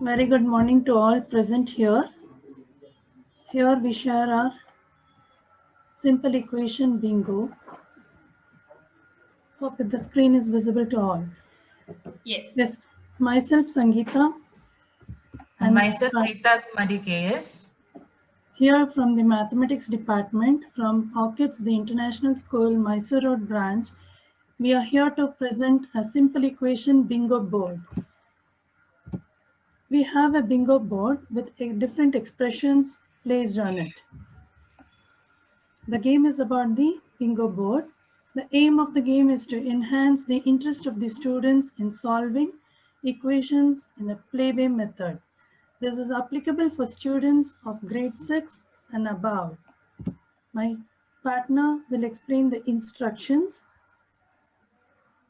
Very good morning to all present here. Here we share our simple equation bingo. Hope the screen is visible to all. Yes. Yes, myself Sangeeta And myself, Rita Kumari KS. Here from the Mathematics Department from Orchids, the International School, Mysore Road branch. We are here to present a simple equation bingo board. We have a bingo board with different expressions placed on it. The game is about the bingo board. The aim of the game is to enhance the interest of the students in solving equations in a play-way method. This is applicable for students of grade 6 and above. My partner will explain the instructions.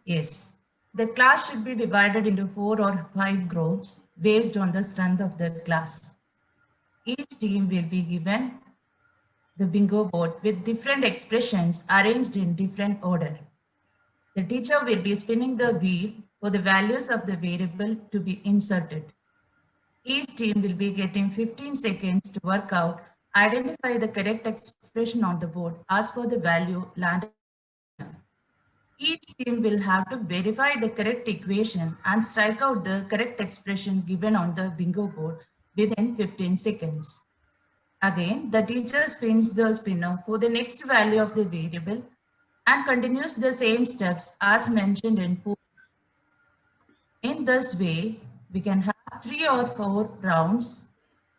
Yes. The class should be divided into 4 or 5 groups based on the strength of the class. Each team will be given the bingo board with different expressions arranged in different order. The teacher will be spinning the wheel for the values of the variable to be inserted. Each team will be getting 15 seconds to work out, identify the correct expression on the board, ask for the value landed. Each team will have to verify the correct equation and strike out the correct expression given on the bingo board within 15 seconds. Again, the teacher spins the spinner for the next value of the variable and continues the same steps as mentioned in 4. In this way, we can have 3 or 4 rounds.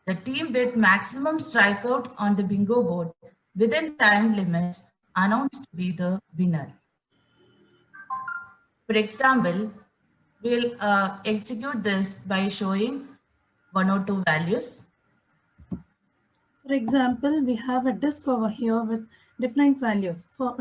The team with maximum strikeout on the bingo board within time limits announced to be the winner. For example, we'll execute this by showing 1 or 2 values. For example, we have a disk over here with different values. For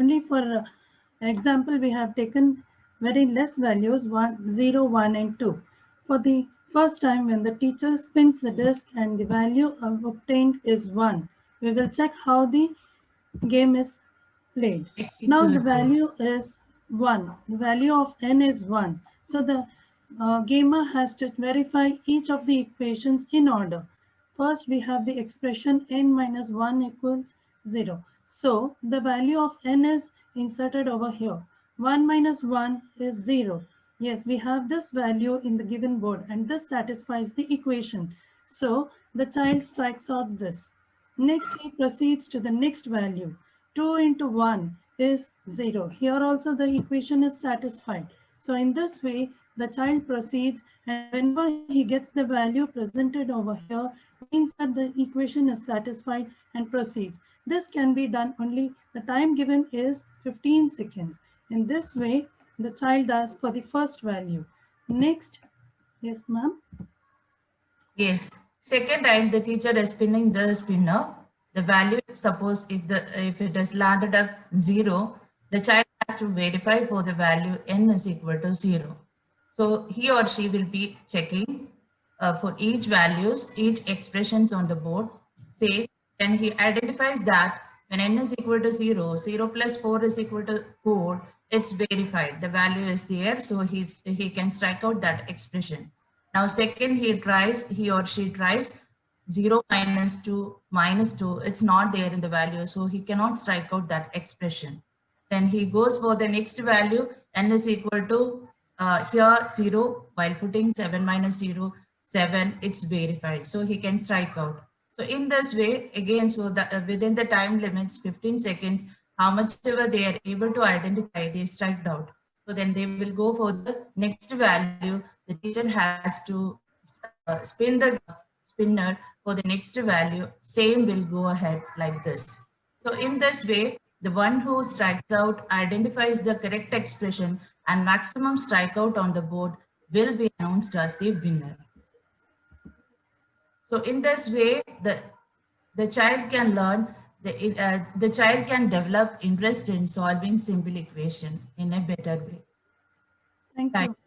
example, we have taken very less values 1, 0, 1 and 2. For the first time when the teacher spins the disk and the value obtained is 1, we will check how the game is played. Now the value is 1. The value of n is 1. So the gamer has to verify each of the equations in order. First, we have the expression n minus 1 equals 0. So the value of n is inserted over here. 1 minus 1 is 0. Yes, we have this value in the given board and this satisfies the equation. So the child strikes out this. Next, he proceeds to the next value. 2 into 1 is 0. Here also the equation is satisfied. So in this way, the child proceeds, and whenever he gets the value presented over here, means that the equation is satisfied and proceeds. This can be done only, the time given is 15 seconds. In this way, the child does for the first value. Next, yes ma'am? Yes, second time the teacher is spinning the spinner. The value, suppose if it is landed at 0, the child has to verify for the value n is equal to 0. So he or she will be checking for each values, each expressions on the board. Say, when he identifies that when n is equal to 0, 0 plus 4 is equal to 4, it's verified. The value is there, so he can strike out that expression. Now, second, he or she tries 0 minus 2 minus 2. It's not there in the value, so he cannot strike out that expression. Then he goes for the next value, n is equal to here 0, while putting 7 minus 0, 7, it's verified. So he can strike out. So in this way, again, so that within the time limits, 15 seconds, how much ever they are able to identify, they strike out. So then they will go for the next value. The teacher has to spin the spinner for the next value. Same will go ahead like this. So in this way, the one who strikes out identifies the correct expression and maximum strikeout on the board will be announced as the winner. So in this way, the child can learn, the child can develop interest in solving simple equation in a better way. Thank you.